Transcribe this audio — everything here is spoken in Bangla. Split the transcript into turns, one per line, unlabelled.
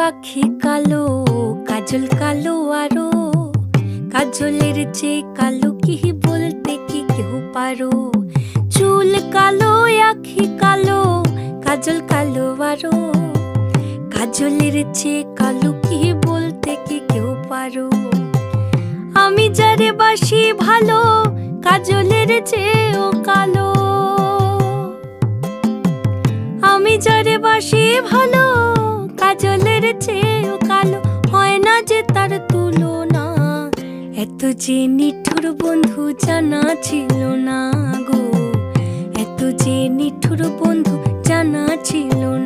আখি কালো, কাজল কালো আরো, কাজলের চেয়ে কালো কি বলতে কি কেউ পারো। চুল কালো, আখি কালো, কাজল কালো আরো, কাজলের চেয়ে কালো কি বলতে কি কেউ পারো। আমি যারে বাসি ভালো, কাজলের চেয়েও কালো। আমি যারে বাসি ভালো, কাজলের চেয়েও কালো। হয় না যে তার তুলনা, এত যে নিঠুর বন্ধু জানা ছিল না গো, এত যে নিঠুর বন্ধু জানা ছিল না।